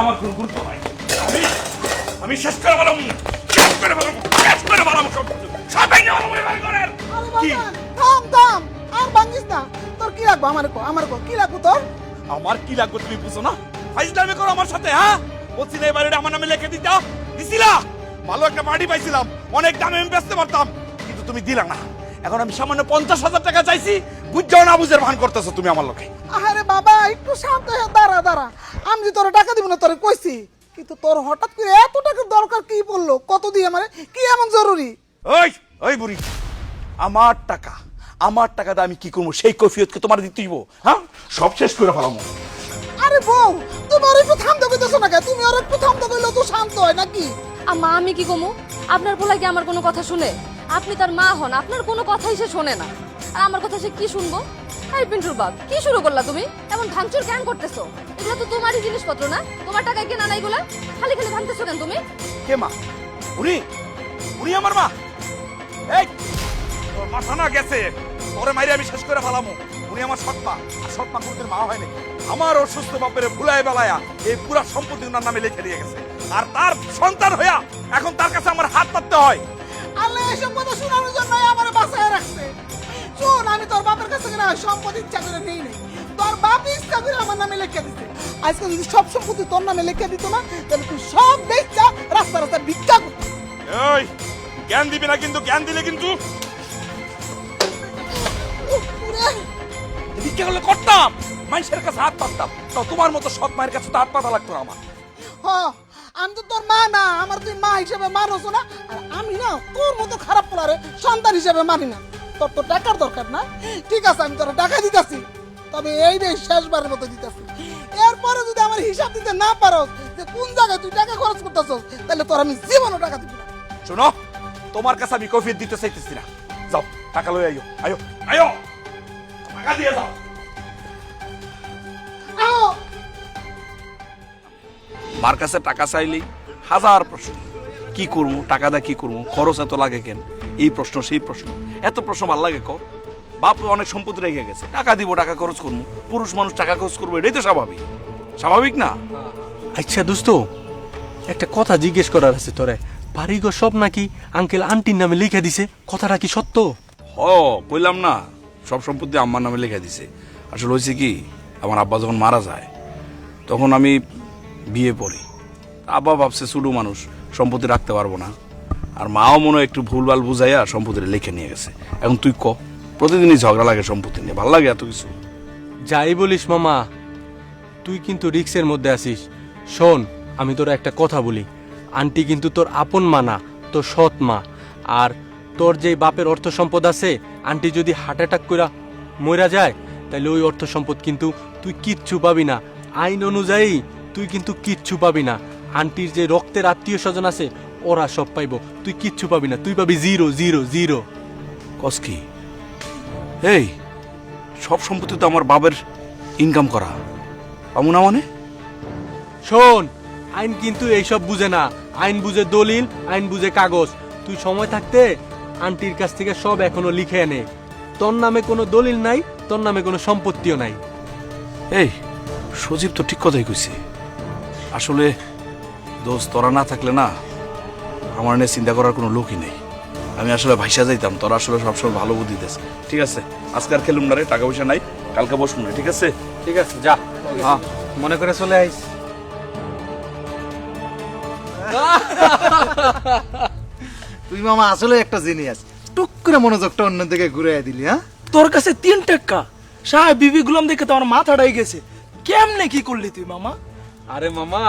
আমার কোনো গুরুত্ব নাই। আমি শেষ করে বললাম, শেষ করে বললাম, শেষ করে বললাম সব কিছু। সব ভেঙে বললাম এবার করেন। কি? থাম থাম, আর ভাঙিস না। তোর কি লাগবে আমার কো কি লাগবে তোর? আমার কি লাগবে তুমি বুঝো না? ফাইজলামি করো আমার সাথে, হ্যাঁ? বলছি না এই বাড়িটা আমার নামে লিখে দিছিলা? ভালো একটা বাড়ি পাইছিলাম, অনেক দামে আমি বেচতে পারতাম, কিন্তু তুমি দিলা না। এখন আমি সামান্য 50,000 টাকা চাইছি, বুঝছো না বুঝের ভান করতেছো তুমি আমার লোকে। আরে বাবা একটু শান্ত হয়ে দাঁড়া। আমি যে তোর টাকা দিব না তোরে কইছি, কিন্তু তোর হঠাৎ করে এত টাকার দরকার কি পড়লো? কত দিয়ে মানে কি এমন জরুরি? ওই ওই বুড়ি, আমার টাকাটা আমি কি করবো সেই কৈফিয়তকে তোমার দিতে হইব? হ্যাঁ, সব শেষ করে ফেলামো। আরে বউ, তুমি আর একটু থামতে কইতেছো না কেন? তুমি আর একটু থামতে কইলে তো শান্ত হয় নাকি? আম্মা আমি কি কমু? আপনার পোলা কি আমার কোনো কথা শুনে? আপনি তার মা হন, আপনার কোনো কথাই সে শোনে না। আর আমার কথা সে কি শুনবো? এই পিন্টুর বাপ, কি শুরু করলা তুমি? এমন ভাঙচুর কেন করতেছো? এগুলো তো তোমারই জিনিসপত্র না? তোমার টাকায় কেনা না এগুলা? খালি খালি ভাঙতেছো কেন তুমি? কে মা? উনি আমার মা? এই তোর মাথা না গেছে? তোরে মাইরে আমি শেষ করে ফেলামো। উনি আমার সৎ মা, আর সৎ মা কোনদিন মা হয় নাকি? আমার অসুস্থ বাপের ভুলায় বেলায়া এই পুরা সম্পত্তি ওনার নামে লিখে দিয়ে গেছে, আর তার সন্তান হইয়া এখন তার কাছে আমার হাত পাততে হয়। আল্লাহ এসব কথা শোনানোর জন্য আমার বাসায় রাখছে। শোন, আমি তোর বাপের কাছে না সম্পত্তি ইচ্ছা করে নেই নাই, তোর বাপ ইচ্ছা করে আমার নামে লিখে দিছে। আজকে যদি সব সম্পত্তি তোর নামে লিখে দিত না, তাহলে তুই সব বেচা রাস্তা রাস্তা ভিক্ষা করতি। এই জ্ঞান দিবি না, কিন্তু জ্ঞান দিলে কিন্তু ভিক্ষা করলে করতাম, মানুষের কাছে হাত পাততাম। তো তোমার মতো সৎ মায়ের কাছে তো হাত পাতা লাগতো না আমার। আমি তো তোর মা না, আমার তুই মা হিসেবে মানছ না, আর আমি না তোর মতো খারাপ পোলারে সন্তান হিসেবে মানি না। তোর তো টাকার দরকার না? ঠিক আছে, আমি তোর টাকা দিতেছি, তবে এই রে শেষবারের মতো দিতেছি। এরপরে যদি আমার হিসাব দিতে না পারো যে কোন জায়গায় তুই টাকা খরচ করতেছস, তাহলে তোর আমি জীবনও টাকা দিব না। শোনো, তোমার কাছে আমি কফিয়ত দিতে চাইতেছি না। যাও টাকা লই আইও, আইও টাকা দিয়ে যাও। আও মার কাছে টাকা চাইলেই হাজার প্রশ্ন। কি করবো টাকা দা, কি করবো, খরচ এত লাগে কেন, এই প্রশ্ন সেই প্রশ্ন, এত প্রশ্ন ভাল লাগে কর। বাপ অনেক সম্পত্তি রেখে গেছে, টাকা দিব, টাকা খরচ করবো, পুরুষ মানুষ টাকা খরচ করবো, এটাই তো স্বাভাবিক। স্বাভাবিক না? আচ্ছা দোস্ত, একটা কথা জিজ্ঞেস করার আছে তোরে। বাড়িঘর সব নাকি আঙ্কেল আন্টির নামে লিখে দিছে, কথাটা কি সত্য? কইলাম না, সব সম্পত্তি আম্মার নামে লিখে দিছে। আসলে হয়েছে কি, আমার আব্বা যখন মারা যায় তখন আমি বিয়ে পড়ি। আব্বা ভাবছে ছোটো মানুষ, সম্পত্তি রাখতে পারবো না, আর মাও মনে হয় একটু ভুলভাল বুঝাইয়া সম্পত্তিটা লিখে নিয়ে গেছে। এখন তুই ক, প্রতিদিনই ঝগড়া লাগে সম্পত্তি নিয়ে, ভাল লাগে এত কিছু? যাই বলিস মামা, তুই কিন্তু রিক্সের মধ্যে আছিস। শোন, আমি তোর একটা কথা বলি, আন্টি কিন্তু তোর আপন মা না, তোর সৎ মা। আর তোর যে বাপের অর্থ সম্পদ আছে, আন্টি যদি হার্ট অ্যাটাক করে মরা যায়, তাহলে ওই অর্থ সম্পদ কিন্তু তুই কিচ্ছু পাবি না। আইন অনুযায়ী তুই কিন্তু কিচ্ছু পাবি না। আন্টির যে রক্তের আত্মীয় স্বজন আছে ওরা সব পাইব, তুই কিচ্ছু পাবি না, তুই পাবি 0 কস কি? এই সব সম্পত্তি তো আমার বাবার ইনকাম করা, পাবো না মানে? শোন, আইন কিন্তু এইসব বুঝে না, আইন বুঝে দলিল, আইন বুঝে কাগজ। তুই সময় থাকতে আন্টির কাছ থেকে সব এখনো লিখে এনে, তোর নামে কোনো দলিল নাই, তোর নামে কোনো সম্পত্তিও নাই। এই সজীব তো ঠিক কথাই কইছে। আসলে দোস্ত, তোরা না থাকলে না আমার নিয়ে চিন্তা করার কোনো লোকই নেই। আমি আসলে ভাইসা যাইতাম, তোরা আসলে সবসময় ভালো বুদ্ধি দিস। ঠিক আছে, আজকে আর খেলুম না রে, টাকা পয়সা নাই, কালকে বসুন না, ঠিক আছে? ঠিক আছে, যা, হ্যাঁ মনে করে চলে আইস। তুই মামা আসলে একটা জিনিয়াস, টুক করে মনোযোগটা অন্যদিকে ঘুরে দিলি। হ্যাঁ, তোর কাছে 3 টাকা সাহেব বিবি গুলাম দেখে তো আমার মাথাটাই গেছে। কেমনে কি করলি তুই মামা? আরে মামা,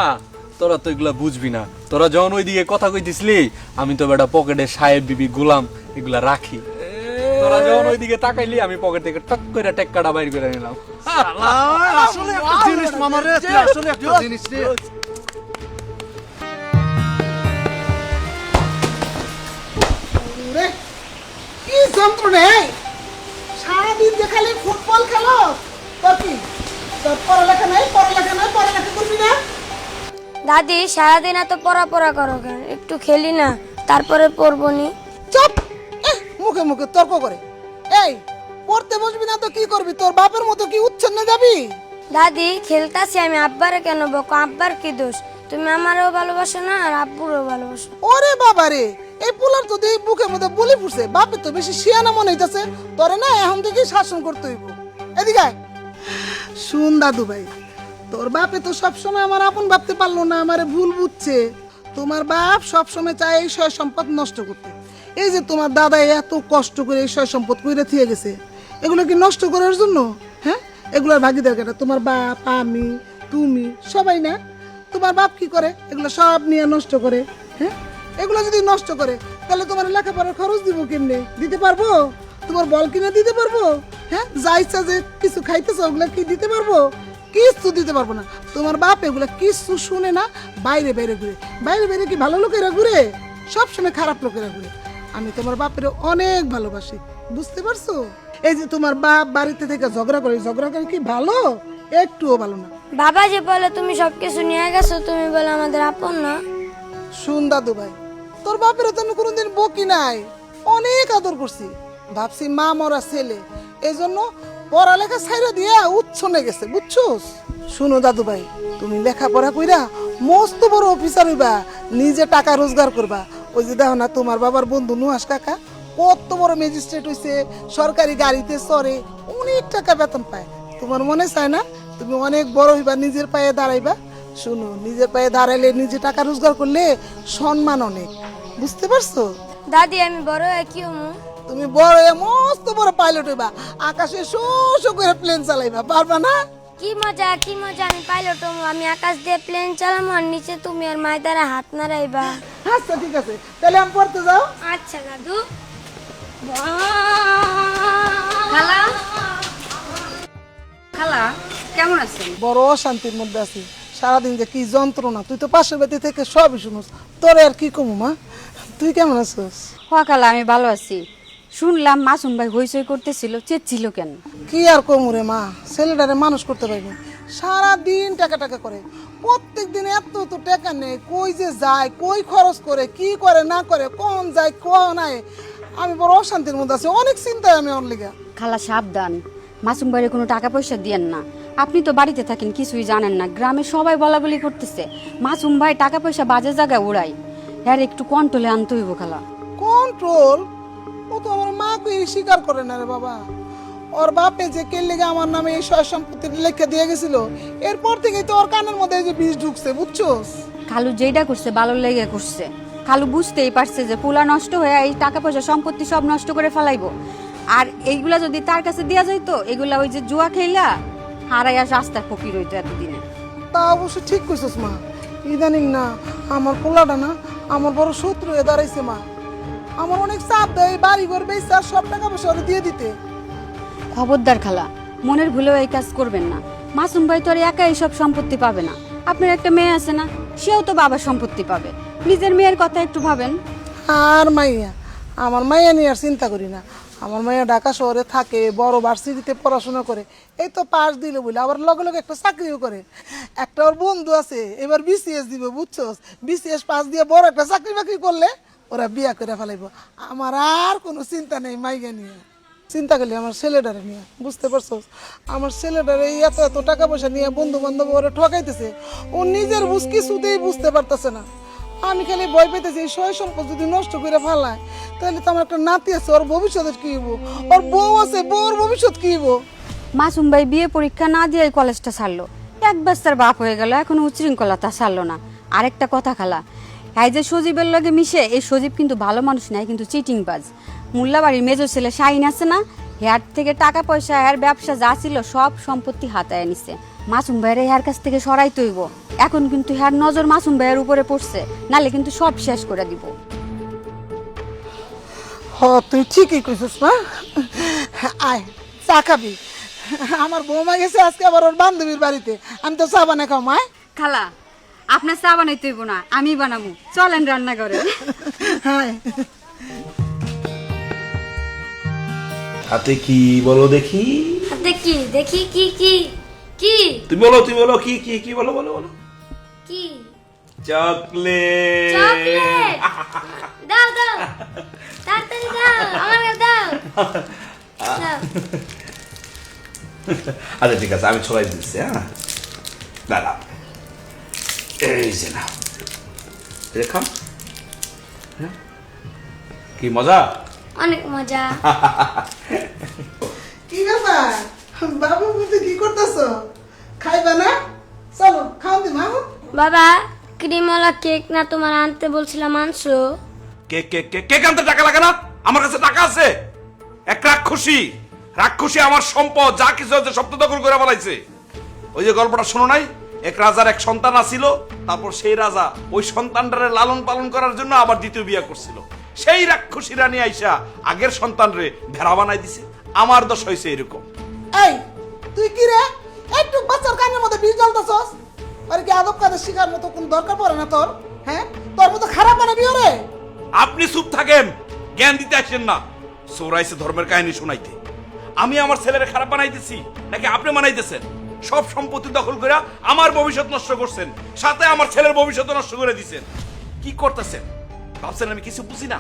তোরা তো এগুলা বুঝবি না। তোরা যখন ওইদিকে কথা কইতিসলি, আমি তো বেটা পকেটে সাহেব বিবি গোলাম এগুলা রাখি। তোরা যখন ওইদিকে তাকাইলি, আমি পকেট থেকে টক করে টেক্কাটা বাইর করে নিলাম। আসলে একটা জিনিস মামা রে, তুই আসলে একটা জিনিস রে। রে কি যন্ত্রণা! সারাদিন যে খালি ফুটবল খেলো, তোর কি তোর পড়ালেখা নাই? পড়ালেখা করবি না? দাদি সারাদিন এত পড়া করো কেন? একটু খেলি না, তারপরে পড়বো নি। চুপ! মুখে মুখে তর্ক করে। এই পড়তে বসবি না তো কি করবি? তোর বাপের মতো কি উচ্ছন্নে যাবি? দাদি খেলতাছি আমি, আব্বারে কেন বকো? আব্বার কি দোষ? তুমি আমারও ভালোবাসো না আর আব্বুরও ভালোবাসো। ওরে বাবা রে, এই পোলার তো এই বুকের মধ্যে বলি পড়ছে, বাপে তো বেশি শিয়ানা মনে হইতাছে। তোরে না এখন থেকে শাসন করতে হইব। এদিকে আয়। শুন দাদু ভাই, তোর বাপে তো সবসময় আমার আপন ভাবতে পারলো না, আমারে ভুল বুঝছে। তোমার বাপ সবসময় চায় এই সয় সম্পদ নষ্ট করতে। এই যে তোমার দাদা এত কষ্ট করে এই সয় সম্পদ কইরা থিয়ে গেছে, এগুলো কি নষ্ট করার জন্য? হ্যাঁ, এগুলোর ভাগিদার কেটা তোমার বাপ, আমি, তুমি সবাই না? তোমার বাপ কি করে? এগুলো সব নিয়ে নষ্ট করে। হ্যাঁ, এগুলো যদি নষ্ট করে তাহলে তোমার লেখাপড়ার খরচ দিব কেমনে? দিতে পারবো? তোমার বল কিনে দিতে পারবো? হ্যাঁ, যা ইচ্ছা যে কিছু খাইতেছো ওগুলো কি দিতে পারবো? কিছু দিতে পারবো না। তোমার বাপ এগুলো কিছু শুনে না, বাইরে বাইরে ঘুরে। বাইরে বাইরে কি ভালো লোকেরা ঘুরে? সবসময় খারাপ লোকেরা ঘুরে। আমি তোমার বাপের অনেক ভালোবাসি, বুঝতে পারছো? এই যে তোমার বাপ বাড়িতে থেকে ঝগড়া করে কি ভালো? একটুও ভালো না। বাবা যে বলে তুমি সবকিছু নিয়ে গেছো, তুমি বলে আমাদের আপন না। শুন দাদু ভাই, তোর বাপের তো আমি কোনোদিন বকি নাই, অনেক আদর করছি। ভাবছি মা মরা ছেলে, এই জন্য পড়ালেখা ছাইরা দিয়ে উচ্ছনে গেছে, বুঝছোস? শুনো দাদু ভাই, তুমি লেখাপড়া কইরা মস্ত বড় অফিসার হইবা, নিজে টাকা রোজগার করবা। ওই যে দেখো না তোমার বাবার বন্ধু নুহাস কাকা, কত বড় ম্যাজিস্ট্রেট হইছে, সরকারি গাড়িতে চড়ে, অনেক টাকা বেতন পায়। তোমার মনে চায় না তুমি অনেক বড় হইবা, নিজের পায়ে দাঁড়াইবা? শুনো, নিজের পায়ে দাঁড়াইলে, নিজে টাকা রোজগার করলে সম্মান অনেক, বুঝতে পারছো? দাদি আমি বড় হয়ে কি হমু? তুমি বড় হয়ে মস্ত বড় পাইলট হইবা, আকাশে শো শো করে প্লেন চালাইবা, পারবা না? কি মজা, কি মজা! আমি পাইলট হমু, আমি আকাশ দিয়ে প্লেন চালামু আর নিচে তুমি আর মায়ের দ্বারা হাত নাড়াইবা। আচ্ছা ঠিক আছে, তাহলে আমি পড়তে যাও। আচ্ছা দাদু। খালা, খালা কেমন আছেন? বড় অশান্তির মধ্যে আছি, সারাদিন যে কি যন্ত্রণা। তুই তো পাশের বাড়ি থেকে সবই শুনোস, তোরে আর কি কমু মা। তুই কেমন আছিস? খালা আমি ভালো আছি। শুনলাম মাসুম ভাই হইচই করতেছিল, চেয়েছিল কেন? কি আর কমু রে মা, ছেলেটারে মানুষ করতে পারিনি। সারাদিন টাকা টাকা করে, প্রত্যেক দিন এত তো টাকা নেই, কই যে যায়, কই খরচ করে, কি করে না করে, কোন যায় কোন নাই। আমি বড় অশান্তির মধ্যে আছি, অনেক চিন্তায় আমি ওর লিগা। খালা সাবধান, মাসুম ভাইয়ের কোনো টাকা পয়সা দিয়েন না। আপনি তো বাড়িতে থাকেন, কিছুই জানেন না। গ্রামে সবাই বলা বলি করতেছে মাসুম ভাই টাকা পয়সা বাজে জায়গায় উড়াই। হ্যাঁ, একটু কন্ট্রোলে আনতে হইব খালা। কন্ট্রোল? ও তো আমার মাকে স্বীকার করে না রে বাবা। ওর বাপে যে কে লেগে আমার নামে এই সয় সম্পত্তির লেখা দিয়ে গেছিল, এরপর থেকেই তো ওর কানের মধ্যে এই যে বিষ ঢুকছে, বুঝছোস? খালু যেটা করছে ভালো লেগে করছে। খালু বুঝতেই পারছে যে পোলা নষ্ট হয়ে এই টাকা পয়সা সম্পত্তি সব নষ্ট করে ফেলাইবো। আর এইগুলা যদি তার কাছে দেওয়া যাইতো, এগুলা ওই যে জুয়া খেলা হারাইয়া রাস্তার ফকির হইতো এতদিনে। তা অবশ্য ঠিক কইছস মা। ইদানিং না আমার পোলাটা না আমার বড় শত্রু হয়ে দাঁড়াইছে মা। আমার অনেক চাপ দেয়, বাড়ি ঘর বেচে আর সব টাকা পয়সা ওরে দিয়ে দিতে। খবরদার খালা, মনের ভুলেও এই কাজ করবেন না। মাসুম ভাই তো আর একা এইসব সম্পত্তি পাবে না। আপনার একটা মেয়ে আছে না, সেও তো বাবার সম্পত্তি পাবে। নিজের মেয়ের কথা একটু ভাবেন। আর মাইয়া, আমার মাইয়া নিয়ে আর চিন্তা করি না। আমার মাইয়া ঢাকা শহরে থাকে, বড় ভার্সিটিতে পড়াশোনা করে, এই তো পাস দিল বলে আবার লগে লগে একটা চাকরিও করে। একটা ওর বন্ধু আছে, এবার বিসিএস দিবে, বুঝছোস? বিসিএস পাস দিয়ে বড় একটা চাকরি বাকরি করলে ওরা বিয়া করে ফেলাইব। আমার আর কোনো চিন্তা নেই মাইয়া নিয়ে। চিন্তা করলি আমার ছেলেটারে নিয়ে, বুঝতে পারছোস? আমার ছেলেটারে এত এত টাকা পয়সা নিয়ে বন্ধু বান্ধব ওরা ঠকাইতেছে, ও নিজের বুঝ কিছুতেই বুঝতে পারতেছে না। আমি খালি ভয় পেতেছি এই সয় সম্পদ যদি নষ্ট করে ফেলায়, তাহলে তো আমার একটা নাতি আছে, ওর ভবিষ্যতের কি হইব? ওর বউ আছে, বউর ভবিষ্যৎ কি হইব? মাসুম ভাই বিয়ে পরীক্ষা না দিয়ে কলেজটা ছাড়লো, এক বাচ্চার বাপ হয়ে গেল, এখন উচ্ছৃঙ্খলতা ছাড়লো না। আরেকটা কথা খালা, এই যে সজীবের লগে মিশে, এই সজীব কিন্তু ভালো মানুষ নাই, কিন্তু চিটিংবাজ। মোল্লাবাড়ির মেজর ছেলে শাহিন আছে না, হেয়ার থেকে টাকা পয়সা, হেয়ার ব্যবসা যা ছিল সব সম্পত্তি হাতায় নিছে। মাসুম ভাইয়ের হেয়ার কাছ থেকে সরাই তৈব। এখন কিন্তু হেয়ার নজর মাসুম ভাইয়ের উপরে পড়ছে, নালে কিন্তু সব শেষ করে দিব। হ, তুই ঠিকই কইছিস মা। আয় চা খাবি? আমার বৌমা গেছে আজকে আবার ওর বান্ধবীর বাড়িতে, আমি তো চা বানাই খাও মায়। খালা, আপনার চা বানাইতে হইব না, আমি বানাবো। চলেন রান্না করে। হ্যাঁ, হাতে কি বলো দেখি? দেখি দেখি কি কি কি তুমি বলো, তুমি বলো, কি কি কি বলো, বলো বলো। কি? চকলেট। চকলেট দাও দাও, তাড়াতাড়ি দাও, আমাকে দাও দাও। আচ্ছা ঠিক আছে, আমি ছড়াই দিচ্ছি। হ্যাঁ দাঁড়া, এই যে না রেখা, কি মজা। অনেক মজা। কি ব্যাপার বাবু বুঝি কি করতেছো? খাইবা না? চলো খাও দি মা। বাবা ক্রিমওয়ালা কেক না তোমার আনতে বলছিলাম, আনছো? কেক কেক কেক কেক আনতে টাকা লাগে না? আমার কাছে টাকা আছে। এক রাক্ষসী, রাক্ষসী আমার সম্পদ যা কিছু আছে সব তো দখল করে বলাইছে। ওই যে গল্পটা শোনো নাই, এক রাজার এক সন্তান আছিল, তারপর সেই রাজা ওই সন্তানটারে লালন পালন করার জন্য আবার দ্বিতীয় বিয়ে করছিল। সেই রাক্ষসী রানী আইসা আগের সন্তানরে ভেড়া বানাই দিছে। আমার দোষ হয়েছে এরকম। এই তুই কি রে একটু বাচ্চার কানের মধ্যে বিষ জ্বালতেছস? আর কি আদব কাদের শিকার মতো কোন দরকার পড়ে না তোর? হ্যাঁ তোর মতো খারাপ বানাবি ওরে? আপনি চুপ থাকেন, জ্ঞান দিতে আসেন না। সৌরাইছে ধর্মের কাহিনী শোনাইতে। আমি আমার ছেলেরে খারাপ বানাইতেছি নাকি আপনি বানাইতেছেন? সব সম্পত্তি দখল করে আমার ভবিষ্যৎ নষ্ট করছেন, সাথে আমার ছেলের ভবিষ্যৎ নষ্ট করে দিচ্ছেন। কি করতেছেন ভাবছেন আমি কিছু বুঝি না?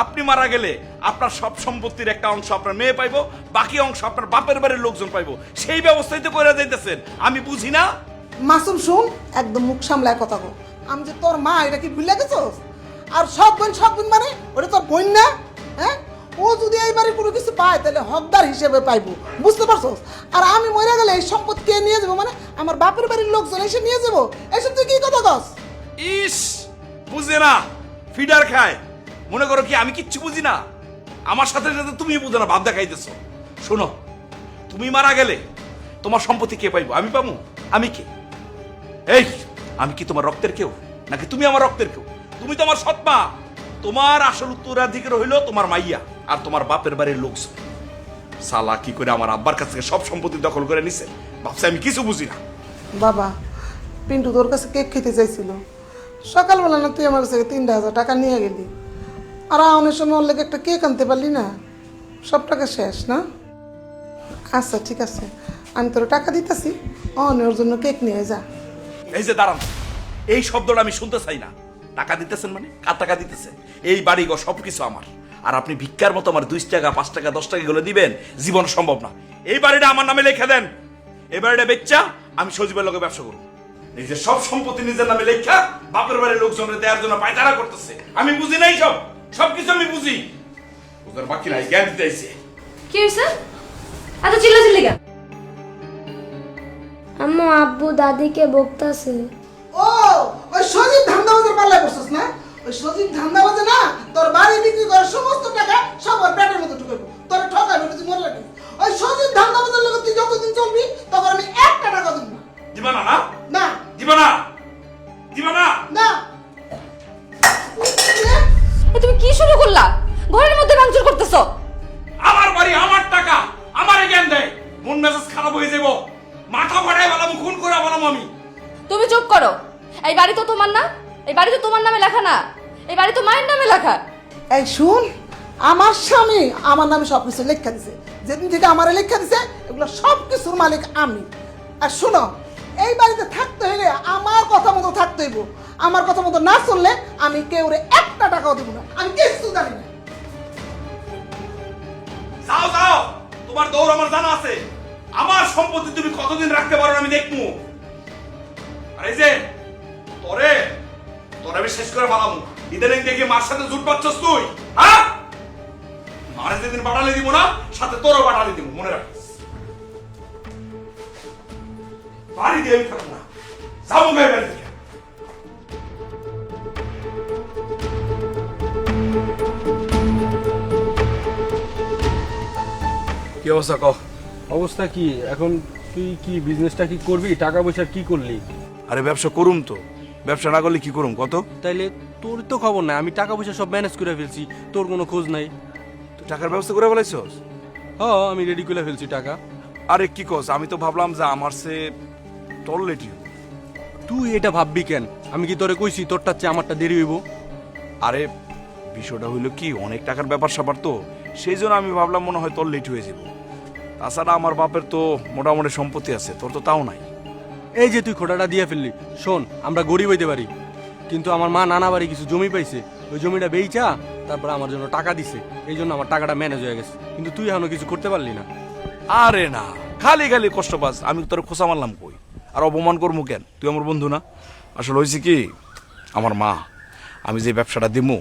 আপনি মারা গেলে আপনার সব সম্পত্তির একটা অংশ আপনার মেয়ে পাইবো, বাকি অংশ আপনার বাপের বাড়ির লোকজন পাইবো। সেই ব্যবস্থাই তো করে যাইতেছেন, আমি বুঝি না? মাসুম শুন, একদম মুখ সামলায় কথা বল। আমি যে তোর মা এটা কি ভুলে গেছস? আর সব বোন মানে ওটা তোর বোন না? হ্যাঁ ও যদি এইবারে কোনো কিছু পায় তাহলে হকদার হিসেবে পাইবো, বুঝতে পারছস? আর আমি মরে গেলে এই সম্পদ কে নিয়ে যাবো? মানে আমার বাপের বাড়ির লোকজন এসে নিয়ে যাবো? এসব তুই কি কথা কস? ইস, বুঝে না, ফিডার খায়। মনে করো কি আমি কিচ্ছু বুঝি না? আমার সাথে সাথে তুমি বুঝো না, ভাব দেখাইতেছো। শোনো, তুমি মারা গেলে তোমার সম্পত্তি কে পাইবো? আমি পাবো? আমি কে? এই আমি কি তোমার রক্তের কেউ নাকি তুমি আমার রক্তের কেউ? তুমি তো আমার সৎ মা। তোমার আসল উত্তরাধিকার হইলো তোমার মাইয়া আর তোমার বাপের বাড়ির লোকজন। সালা কি করে আমার আব্বার কাছ থেকে সব সম্পত্তি দখল করে নিছে, ভাবছে আমি কিছু বুঝি না। বাবা পিন্টু তোর কাছে কেক খেতে চাইছিল, সকালবেলা না তুই আমার কাছে 3,000 টাকা নিয়ে গেলি, আর অনেক সময় ওর লেগে একটা কেক আনতে পারলি না? সব টাকা শেষ না? আচ্ছা ঠিক আছে, আমি তোর টাকা দিতেছি, ওর জন্য কেক নিয়ে যা। এই যে দাঁড়ান, এই শব্দটা আমি শুনতে চাই না। টাকা দিতেছেন মানে কার টাকা দিতেছে? এই বাড়ি ঘর সবকিছু আমার, আর আপনি ভিক্ষার মতো আমার 2 টাকা 5 টাকা 10 টাকা গুলো দিবেন? জীবন সম্ভব না। এই বাড়িটা আমার নামে লিখে দেন। এই বাড়িটা বেচা আমি সজীবের লগে ব্যবসা করব। এই যে সব সম্পত্তি নিজের নামে লেখা বাপের বাড়ির লোকজনের দেওয়ার জন্য পায়তারা করতেছে, আমি বুঝি নাই। সবকিছু আমি বুঝি, বুঝার বাকি নাই, জ্ঞান দিতে আইছে। কি হয়েছে? এত চিল্লাচিল্লি কেন? আম্মু আব্বু দাদিকে বকতাছে। ও ওই সজীব ধান্দাবাজের পাল্লায় বসছিস না? ওই সজীব ধান্দাবাজে না তোর বাড়ি বিক্রি করে সমস্ত টাকা সব ওর পেটের মধ্যে ঢুকাবো, তোর ঠকাইবে, তুই মনে রাখিস। ওই সজীব ধান্দাবাজের লোক তুই যতদিন চলবি তখন আমি একটা টাকা দিব না। দিবা না? না না দিবা না? দিবা না? না। এ তুমি কি শুরু করলা? ঘরের মধ্যে ভাঙচুর করতেছো। আমার বাড়ি, আমার টাকা, আমার জ্ঞান দেয়, মন মেজাজ খারাপ হয়ে যাবো, মাথা ফাটাই বললাম, খুন করে বললাম আমি। তুমি চুপ করো। এই বাড়ি তো তোমার না, এই বাড়ি তো তোমার নামে লেখা না, এই বাড়ি তো মায়ের নামে লেখা। এই শুন, আমার স্বামী আমার নামে সবকিছু লেখা দিছে। যেদিন থেকে আমার লেখা দিছে এগুলো সবকিছুর মালিক আমি। আর শুনো, এই বাড়িতে থাকতে হইলে আমার কথা মতো থাকতে হইব। আমার কথা মতো না চললে আমি কেউরে একটা টাকাও দেবো না, আমি কিছু জানি না। যাও যাও, তোমার দৌড় আমার জানা আছে। আমার সম্পত্তি তুমি কতদিন রাখতে পারো আমি দেখবো। আর এই যে তোরে আমি শেষ করে পালামু। ইদানিং দেখি মার সাথে জুট পাচ্ছস তুই, হ্যাঁ? মারে যেদিন বাড়ালে দিব না, সাথে তোরও বাড়ালে দিব, মনে রাখিস। বাড়ি দিয়ে আমি থাকবো না, যাবো গায়ে বাড়ি থেকে। কি অবস্থা কহ? অবস্থা কি এখন? তুই কি বিজনেসটা কি করবি? টাকা পয়সা কি করলি? আরে ব্যবসা করুম তো, ব্যবসা না করলে কি করুম কত? তাইলে তোর তো খবর নাই, আমি টাকা পয়সা সব ম্যানেজ করে ফেলছি, তোর কোনো খোঁজ নাই। তুই টাকার ব্যবস্থা করে বলাইছস? হ্যাঁ আমি রেডি করে ফেলছি টাকা। আরে কি কস, আমি তো ভাবলাম যে আমার সে টল লেটি। তুই এটা ভাববি কেন? আমি কি তোরে কইছি তোরটা চেয়ে আমারটা দেরি হইব? আরে বিষয়টা হইলো কি, অনেক টাকার ব্যাপার স্যাপার তো, সেই জন্য আমি ভাবলাম মনে হয় তোর লেট হয়ে যাব। তাছাড়া আমার বাপের তো মোটামুটি সম্পত্তি আছে, তোর তো তাও নাই। এই যে তুই খোটাটা দিয়ে ফেললি। শোন, আমরা গরিব হইতে পারি, কিন্তু আমার মা নানা বাড়ি কিছু জমি পাইছে, ওই জমিটা বেচা তারপর আমার জন্য টাকা দিছে, এই জন্য আমার টাকাটা ম্যানেজ হয়ে গেছে। কিন্তু তুই এখনো কিছু করতে পারলি না। আরে না, খালি খালি কষ্ট পাস, আমি তোর খোঁচা মারলাম কই, আর অপমান করবো কেন? তুই আমার বন্ধু না? আসলে হয়েছে কি, আমার মা আমি যে ব্যবসাটা দিমু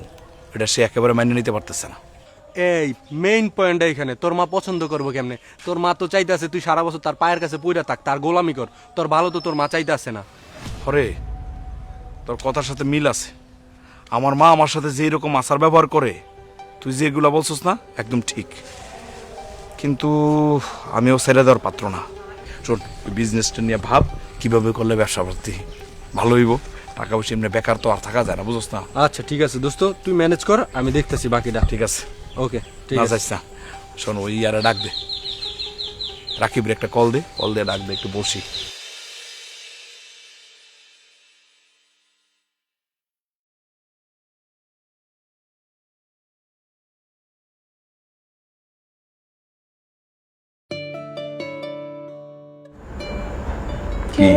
এটা সে একেবারে মাইনে নিতে পারতেছে না। এই মেইন পয়েন্টটা এখানে, তোর মা পছন্দ করবো কেমনে? তোর মা তো চাইতেছে তুই সারা বছর তার পায়ের কাছে পইরা থাক, তার গোলামি কর, তোর ভালো তো তোর মা চাইতেছে না। হরে, তোর কথার সাথে মিল আছে। আমার মা আমার সাথে যেই রকম আচার ব্যবহার করে, তুই যেগুলা বলছিস না একদম ঠিক, কিন্তু আমিও ছেড়ে দেওয়ার পাত্র না। শোন, ওই বিজনেসটা নিয়ে ভাব কিভাবে করলে ব্যবসা পাতি ভালো হইব। টাকা পয়সা এমনি বেকার তো আর থাকা যায় না, বুঝছ না? আচ্ছা ঠিক আছে দোস্ত, তুই ম্যানেজ কর, আমি দেখতেছি বাকিটা। ঠিক আছে, ওকে ঠিক না আছে। যাইস না। শোন, ওই আরে ডাক দে, রাকিবের একটা কল দে, কল দিয়ে ডাক দে, একটু বসি। কি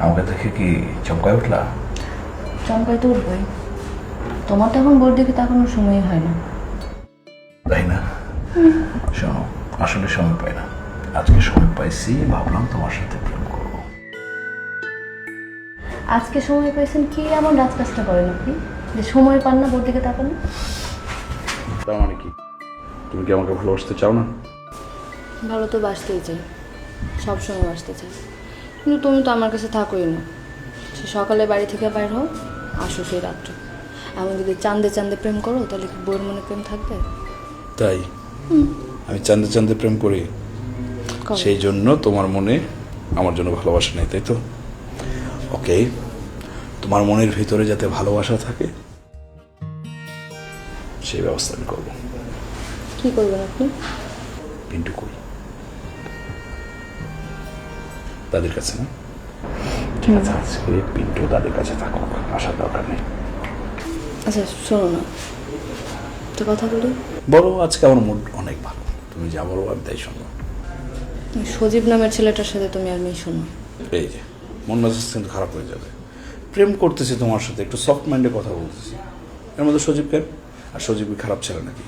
আমাকে দেখে কি চমকায় উঠলা? চমকাই তো উঠবই, তোমার তো এখন বোর দিকে তাকানোর সময় হয় না। তাই না? শোনো, আসলে সময় পাই না, আজকে সময় পাইছি, ভাবলাম তোমার সাথে প্রেম করবো। আজকে সময় পাইছেন, কি এমন রাজকাজটা করেন আপনি যে সময় পান না বোর দিকে তাকানো? তার মানে কি, তুমি কি আমাকে ভালোবাসতে চাও না? ভালো তো বাসতেই চাই, সবসময় বাসতে চাই, কিন্তু তুমি তো আমার কাছে থাকোই না। সে সকালে বাড়ি থেকে বাইর হও, আসো সেই রাত্রে। এমন যদি চাঁদে চাঁদে প্রেম করো, তাহলে কি বউয়ের মনে প্রেম থাকবে? তাই আমি চান্দে চান্দে প্রেম করি, করো। সেই জন্য তোমার মনে আমার জন্য ভালোবাসা নেই, তাই তো? ওকে, তোমার মনের ভিতরে যাতে ভালোবাসা থাকে সেই ব্যবস্থা আমি করবো। কি করবেন আপনি? পিন্টু কই? তাদের কাছে না? ঠিক আছে, আজকে পিন্টু তাদের কাছে থাকুক, আসার দরকার নেই। আচ্ছা শোনো না, একটা কথা বলি। বলো, আজকে আমার মুড অনেক ভালো, তুমি যা বলো আমি তাই শুনবো। ওই সজীব নামের ছেলেটার সাথে তুমি আর মেয়ে শোনো। এই যে মন মেজাজ কিন্তু খারাপ হয়ে যাবে। প্রেম করতেছি তোমার সাথে, একটু সফট মাইন্ডে কথা বলতেছি, এর মধ্যে সজীব কেন? আর সজীব কি খারাপ ছেলে নাকি?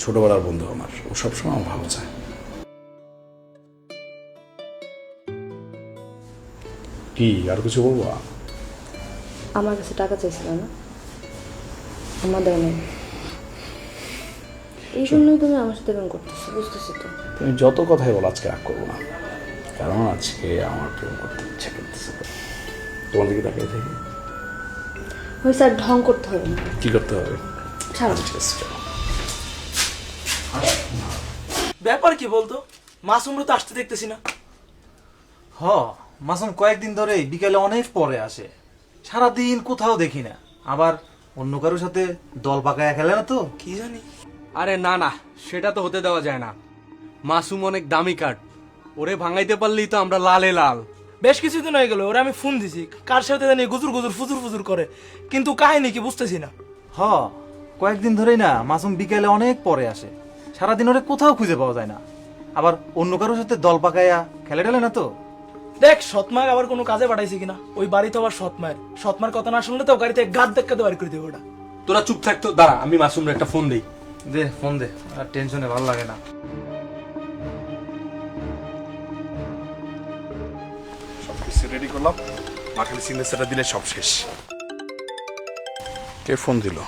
ছোটবেলার বন্ধু আমার, ও সবসময় আমার ভালো চায়। কি আর কিছু বলবো? আমার কাছে টাকা চাইছিল না, আমাদের নেই, এই জন্যই তুমি আমার সাথে প্রেম করতেছো, বুঝতেছি তো। তুমি যত কথাই বলো, আজকে রাগ করবো না, কারণ আজকে আমার প্রেম করতে ইচ্ছা করতেছে। তোমার দিকে তাকিয়ে থাকি। ওই স্যার ঢং করতে হবে না। কি করতে হবে? ছাড়ো। ঠিক আছে, চলো। ব্যাপার কি বলতো, মাসুমরা তো আসতে দেখতেছি না। হ, মাসুম কয়েকদিন ধরে বিকেলে অনেক পরে আসে, সারাদিন কোথাও দেখি না। আবার অন্য কারোর সাথে দল পাকায়া খেলে না তো? কি জানি। আরে না না, সেটা তো হতে দেওয়া যায় না। মাসুম অনেক দামি কাঠ, ওরে ভাঙাইতে পারলেই তো আমরা লালে লাল। বেশ কিছুদিন হয়ে গেল ওরা আমি ফোন দিছি, কার সাথে জানি গুজুর গুজুর ফুজুর ফুজুর করে, কিন্তু কাহিনী কি বুঝতেছি না। হ, কয়েকদিন ধরেই না মাসুম বিকেলে অনেক পরে আসে, সারাদিন ওরে কোথাও খুঁজে পাওয়া যায় না। আবার অন্য কারোর সাথে দল পাকায়া খেলে টেলে না তো? দেখ, সৎমার আবার কোনো কাজে পাঠাইছে কিনা, ওই বাড়িতে আবার সৎমার কথা না শুনলে তো গাড়িতে গাদ ধাক্কাতে বাড়ি করে দেবে ওটা। তোরা চুপ থাকতো, দাঁড়া আমি মাসুমরে একটা ফোন দিই। দে ফোন দে, আর টেনশনে ভালো লাগে না। সব কিছু রেডি করলাম, মাকে সিগনেচারটা দিলে সব শেষ। কে ফোন দিল?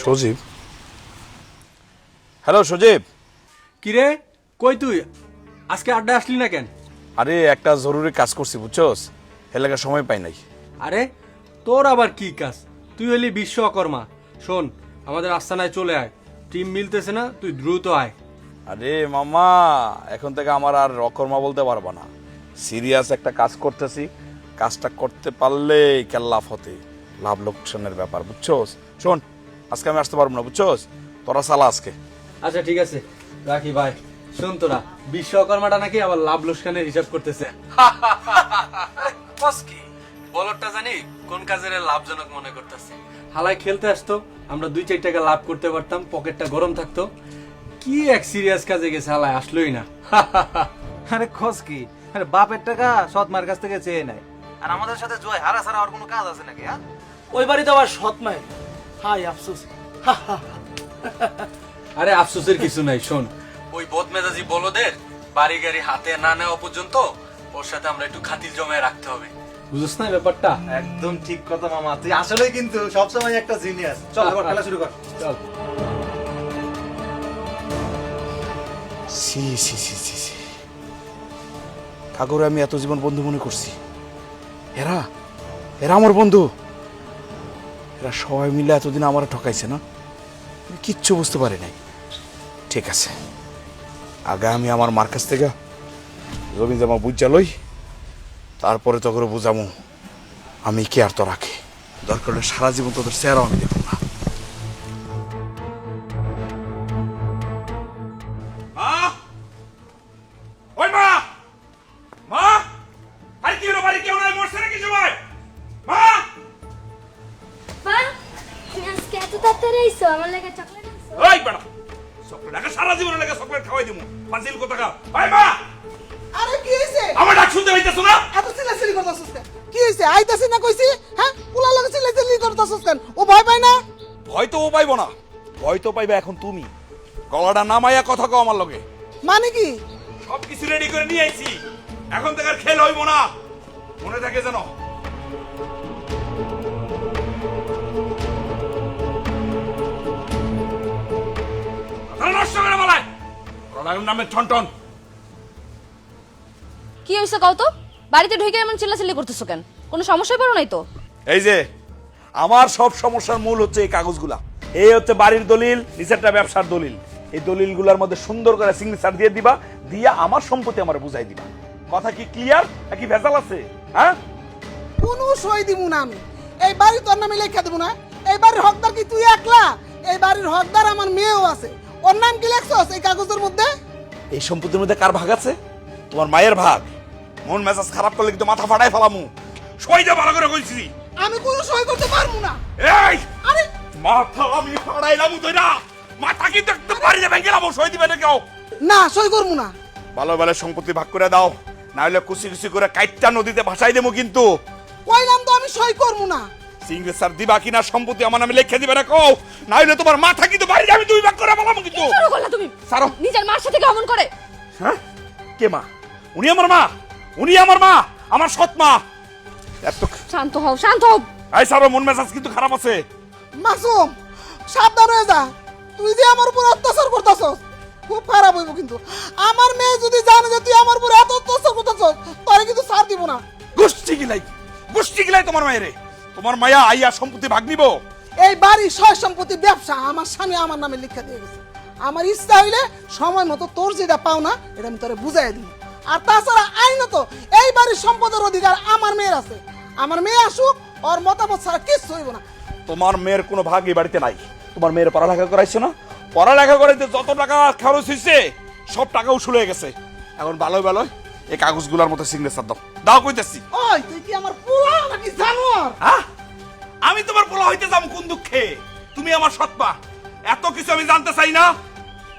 সজীব। হ্যালো সজীব। কিরে, কই তুই? আজকে আড্ডা আসলি না কেন? আরে একটা জরুরি কাজ করছি, বুঝছস, এলাকার সময় পাই নাই। আরে তোর আবার কি কাজ? তুই হলি বিশ্বকর্মা। শোন, আমাদের আস্তানায় চলে আয়, টিম মিলতেছে না, তুই দ্রুত আয়। আরে মামা, এখন থেকে আমার আর অকর্মা বলতে পারবো না, সিরিয়াস একটা কাজ করতেছি, কাজটা করতে পারলে কেল্লা ফতে, লাভ লোকসানের ব্যাপার, বুঝছস? শোন, আজকে আমি আসতে পারবো না, বুঝছস, তোরা সালা আজকে। আচ্ছা ঠিক আছে, রাখি ভাই। শোন তোরা, বিশ্বকর্মাটা নাকি আবার লাভ লোকসানের হিসাব করতেছে। বলরটা জানি কোন কাজের লাভজনক মনে করতেছে। হালায় খেলতে আসতো, আমরা 2-4 টাকা লাভ করতে পারতাম, পকেটটা গরম থাকতো। কি এক সিরিয়াস কাজে গেছে, হালায় আসলোই না। আরে খোঁজ কি, আরে বাপের টাকা সৎ মার কাছ থেকে চেয়ে নেয়, আর আমাদের সাথে জয় হারা ছাড়া আর কোনো কাজ আছে নাকি? হ্যাঁ, ওই বাড়িতে আবার সৎমায়, হাই আফসোস। আরে আফসোসের কিছু নাই। শোন, ওই বদমেজাজি বলদের বাড়ি গাড়ি হাতে না নেওয়া পর্যন্ত ওর সাথে আমরা একটু খাতির জমায় রাখতে হবে, বুঝছ না ব্যাপারটা? একদম ঠিক কথা মামা, তুই আসলে কিন্তু সবসময় একটা জিনিয়াস। চল এবার খেলা শুরু কর। চল। সি সি সি সি সি কাকুরে আমি এত জীবন বন্ধু মনে করছি, এরা এরা আমার বন্ধু, এরা সবাই মিলে এতদিন আমার ঠকাইছে না, আমি কিচ্ছু বুঝতে পারি নাই। ঠিক আছে, আগে আমি আমার মার কাছ থেকে জমি জমা বুঝা লই, তারপরে তো করে বুঝামু আমি কে আর তো রাখে। দরকার হলে সারা জীবন তোদের চেহারাও আমি দেখব না। ওই মা, মা, আরে কি হলো, বাড়ি কেউ নাই, মরছে নাকি সবাই? মা, মা তুমি আজকে এত তাড়াতাড়ি আইছো, আমার লাগি চকলেট আনছো? ওই বেটা, চকলেট আগে সারা জীবন লাগে চকলেট খাওয়াই দিমু, ফাজিল কোথাকার। ওই মা, আরে কি হইছে? আমার ডাক শুনতে পাইতেছ না? এত চিল্লাচিল্লি করতাছস কেন? কি হইছে? আইতাছি না কইছি? হ্যাঁ, পোলা লাগে চিল্লাচিল্লি করতাছস কেন? ও ভয় পায় না? ভয় তো ও পাইব না, ভয় তো পাইবে এখন তুমি। গলাটা নামাইয়া কথা কও আমার লগে। মানে কি? সব কিছু রেডি করে নিয়ে আইছি, এখন থেকে আর খেল হইব না, মনে থাকে যেন। নষ্ট করে বলায় নামে ঠনঠন। কি হয়েছে কও তো? বাড়িতে ঢুকে এমন চিল্লাচিল্লি করতেছো কেন? কোনো সমস্যায় পড়ো নাই তো? এই যে আমার সব সমস্যার মূল হচ্ছে এই কাগজগুলা। এই হচ্ছে বাড়ির দলিল, নিচেরটা ব্যবসার দলিল। এই দলিলগুলোর মধ্যে সুন্দর করে সিগনেচার দিয়ে দিবা, দিয়া আমার সম্পত্তি আমার বুঝাই দিবা। কথা কি ক্লিয়ার নাকি ভেজাল আছে? হ্যাঁ, কোনো সই দিমু না আমি। এই বাড়ি তোর নামে লেখা দেবো না। এই বাড়ির হকদার কি তুই একলা? এই বাড়ির হকদার আমার মেয়েও আছে। ওর নাম কি লেখছস এই কাগজের মধ্যে? এই সম্পত্তির মধ্যে কার ভাগ আছে? তোমার মায়ের ভাগ। মন মেজাজ খারাপ করলে কিন্তু মাথা ফাটাই ফেলামু। সই দে ভালো করে কইছি। আমি কোনো সই করতে পারবো না। এই আরে মাথা আমি ফাটাইলাম তোরা, মাথা কিন্তু একটু বাড়িতে ভেঙে গেলাম। সই দিবে না কেউ? না, সই করবো না। ভালো ভালো সম্পত্তি ভাগ করে দাও, না হলে কুচি কুচি করে কাইটটা নদীতে ভাসাই দেবো কিন্তু। কইলাম তো আমি সই করবো না। সিগনেচার দিবা কিনা সম্পত্তি আমার নামে লিখে দিবে না কও, না হলে তোমার মাথা কিন্তু বাড়ি আমি দুই ভাগ করে বললাম কিন্তু। কি শুরু করলা তুমি? সারো। নিজের মার সাথে কেমন করে? হ্যাঁ, কে মা? উনি আমার মা, উনি আমার মা, আমার সৎ মা। এত শান্ত হও, শান্ত হও। এই সারো, মন মেজাজ কিন্তু খারাপ আছে। মাসুম, সাবধান হয়ে যা। তুই যে আমার উপর অত্যাচার করতেছস, খুব খারাপ হইব কিন্তু। আমার মেয়ে যদি জানে যে তুই আমার উপর এত অত্যাচার করতেছস, তাহলে কিন্তু ছাড় দিব না। গোষ্ঠী গিলাই তোমার মায়েরে। তোমার মায়া আইয়া সম্পত্তি ভাগ নিব। এই বাড়ি সয় সম্পত্তি ব্যবসা আমার স্বামী আমার নামে লিখে দিয়ে গেছে। আমার ইচ্ছা হইলে সময় মতো তোর যেটা পাও না এটা আমি তোরে বুঝাই দিই। আর তাছাড়া আইনত এই বাড়ির সম্পদের অধিকার আমার মেয়ের আছে। আমার মেয়ে আসুক, ওর মতামত ছাড়া কিচ্ছু হইব না। তোমার মেয়ের কোনো ভাগ এই বাড়িতে নাই। তোমার মেয়ের পড়ালেখা করাইছো না? পড়ালেখা করাইতে যত টাকা খরচ হয়েছে সব টাকা উসুল হয়ে গেছে। এখন ভালোই ভালোই এই কাগজগুলোর মতো সিগনেচার দাও। দাও কইতেছি। ওই তুই কি আমার পোলা নাকি জানোয়ার? হ্যাঁ, আমি তোমার পোলা হইতে যাম কোন দুঃখে? তুমি আমার সৎমা। এত কিছু আমি জানতে চাই না।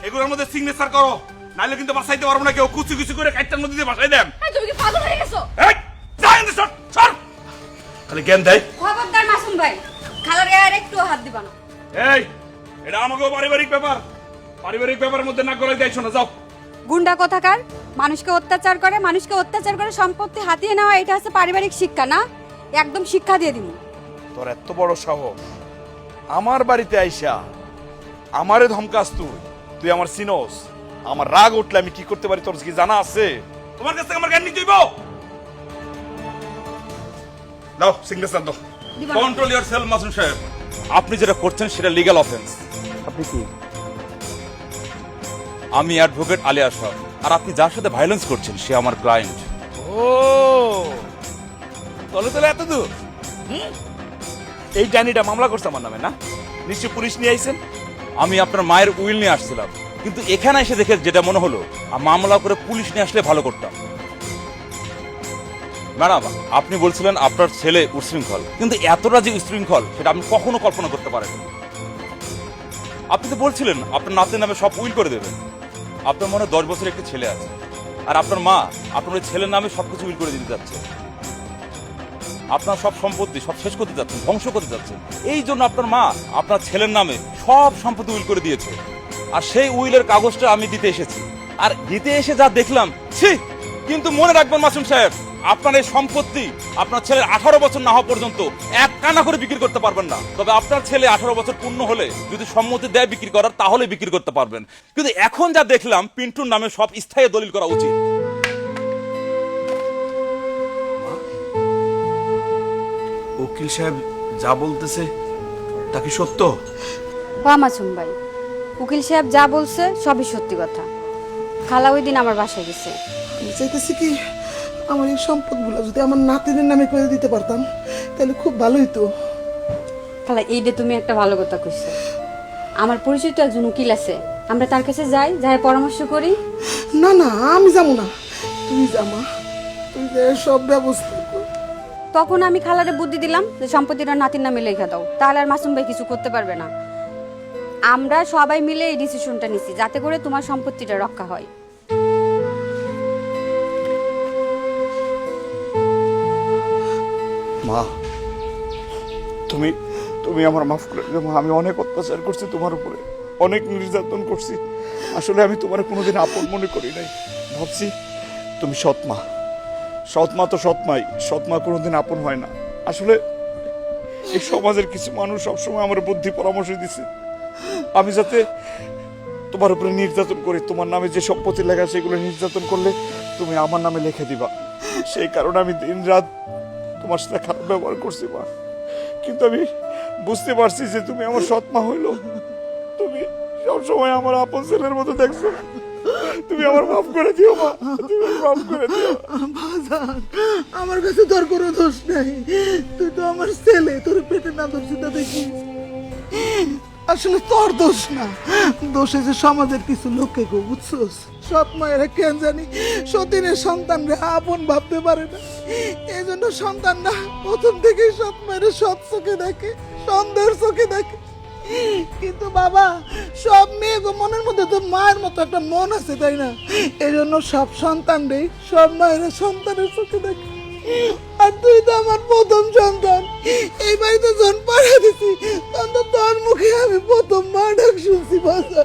এগুলোর মধ্যে সিগনেচার করো, নাইলে কিন্তু বাঁচাইতে পারবো না কেউ। কুচি কুচি করে কাইটার নদীতে বাসাই দেন। এই তুমি কি পাগল হয়ে গেছো? এই যাই না, সর সর। খালি জ্ঞান দেয়। খবরদার মাসুম ভাই, খালারে আর একটু হাত দিবা না। এই, এটা আমাকেও পারিবারিক ব্যাপার। পারিবারিক ব্যাপারের মধ্যে না করে যাইছো না, যাও। গুন্ডা কোথাকার, মানুষকে অত্যাচার করে সম্পত্তি হাতিয়ে নেওয়া, এটা হচ্ছে পারিবারিক শিক্ষা না? একদম শিক্ষা দিয়ে দিব। তোর এত বড় সাহস, আমার বাড়িতে আইসা আমারে ধমকাস তুই? তুই আমার সিনোস। আমার রাগ উঠলে আমি কি করতে পারি তোর কি জানা আছে? তোমার কাছ থেকে আমার জ্ঞান নিতে হইব। দাও সিগনেচার দাও। কন্ট্রোল ইয়োরসেলফ মাসুম সাহেব। আপনি যেটা করছেন সেটা লিগ্যাল অফেন্স। আপনি কি? আমি অ্যাডভোকেট আলী আশরাফ, আর আপনি যার সাথে ভায়োলেন্স করছেন সে আমার ক্লায়েন্ট। ও, তলে তলে এত দূর। এই ডাইনিটা মামলা করছে আমার নামে না? নিশ্চয় পুলিশ নিয়ে আইছেন। আমি আপনার মায়ের উইল নিয়ে আসছিলাম, কিন্তু এখানে এসে দেখে যেটা মনে হলো মামলা করে পুলিশ নিয়ে আসলে ভালো করতাম। ম্যাডাম, আপনি বলছিলেন আপনার ছেলে উচ্ছৃঙ্খল, কিন্তু এতটা যে উচ্ছৃঙ্খল সেটা আপনি কখনো কল্পনা করতে পারেন। আপনি তো বলছিলেন আপনার নাতির নামে সব উইল করে দেবেন। আপনার মনে 10 বছরের একটি ছেলে আছে, আর আপনার মা আপনার ওই ছেলের নামে সবকিছু উইল করে দিতে যাচ্ছে। আপনার সব সম্পত্তি সব শেষ করতে যাচ্ছেন, ধ্বংস করতে যাচ্ছেন। এই জন্য আপনার মা আপনার ছেলের নামে সব সম্পত্তি উইল করে দিয়েছে, আর সেই উইলের কাগজটা আমি দিতে এসেছি। আর জিতে এসে যা দেখলাম, ছি। কিন্তু মনে রাখবেন মাসুম সাহেব, আপনার এই সম্পত্তি আপনার ছেলের 18 বছর না হওয়া পর্যন্ত এক কানা করে বিক্রি করতে পারবেন না। তবে আপনার ছেলে 18 বছর পূর্ণ হলে যদি সম্মতি দেয় বিক্রি করার, তাহলে বিক্রি করতে পারবেন। কিন্তু এখন যা দেখলাম, পিন্টুর নামে সব স্থায়ী দলিল করা উচিত। উকিল সাহেব যা বলতেছে তা কি সত্য? মাসুম ভাই, উকিল সাহেব যা বলছে সবই সত্যি কথা। খালা ওই দিন আমার বাসায় গেছে। আমি চাইতেছি কি আমার এই সম্পদগুলো যদি আমার নাতিদের নামে করে দিতে পারতাম তাহলে খুব ভালো হতো। খালা, এইটা তুমি একটা ভালো কথা কইছো। আমার পরিচিত একজন উকিল আছে, আমরা তার কাছে যাই পরামর্শ করি। না না, আমি যাবো না, তুই যা মা, তুই যা সব ব্যবস্থা কর। তখন আমি খালারে বুদ্ধি দিলাম যে সম্পত্তিটা নাতির নামে লেখা দাও, তাহলে আর মাসুম ভাই কিছু করতে পারবে না। আমরা সবাই মিলে এই ডিসিশনটা নিছি যাতে করে তোমার সম্পত্তিটা রক্ষা হয়। মা, তুমি তুমি আমার মাফ করে দিও মা। আমি অনেক অত্যাচার করছি তোমার উপরে, অনেক নির্যাতন করছি। আসলে আমি তোমার কোনোদিন আপন মনে করি নাই। ভাবছি তুমি সৎ মা। সৎ মা তো সৎমাই, সৎ মা কোনোদিন আপন হয় না। আসলে এই সমাজের কিছু মানুষ সবসময় আমার বুদ্ধি পরামর্শ দিছে আমি যাতে তোমার উপরে নির্যাতন করি। তোমার নামে যে সম্পত্তি লেখা সেগুলো নির্যাতন করলে তুমি আমার নামে লিখে দিবা। সেই কারণে আমি দিন রাত তোমার সাথে খারাপ ব্যবহার করছি মা। কিন্তু আমি বুঝতে পারছি যে তুমি আমার সৎ মা হইলো। তুমি সবসময় আমার আপন ছেলের মতো দেখছো। তুমি আমার মাফ করে দিও মা, তুমি মাফ করে দিও। বাজান, আমার কাছে তোর কোনো দোষ নাই, তুই তো আমার ছেলে, তোর পেটে না ধরছি তা দেখি। আসলে তোর দোষ না, দোষ যে সমাজের কিছু লোককে গো, বুঝছোস? সৎ মায়েরা কেন জানি সতীনের সন্তানরা আপন ভাবতে পারে না। এই জন্য সন্তানরা প্রথম থেকেই সৎ মায়েরা সৎ চোখে দেখে, সন্দেহের চোখে দেখে। কিন্তু বাবা, সব মেয়ে গো মনের মধ্যে তো মায়ের মতো একটা মন আছে, তাই না? এই জন্য সব সন্তানরাই সব মায়েরা সন্তানের চোখে দেখে। আর তুই তো আমার প্রথম সন্তান। এই বাড়িতে যখন পাড়া দিছি তখন তো তোর মুখে আমি প্রথম মা ডাক শুনছি। বাবা,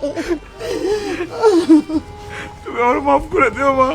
তুমি আমার মাফ করে দিও মা।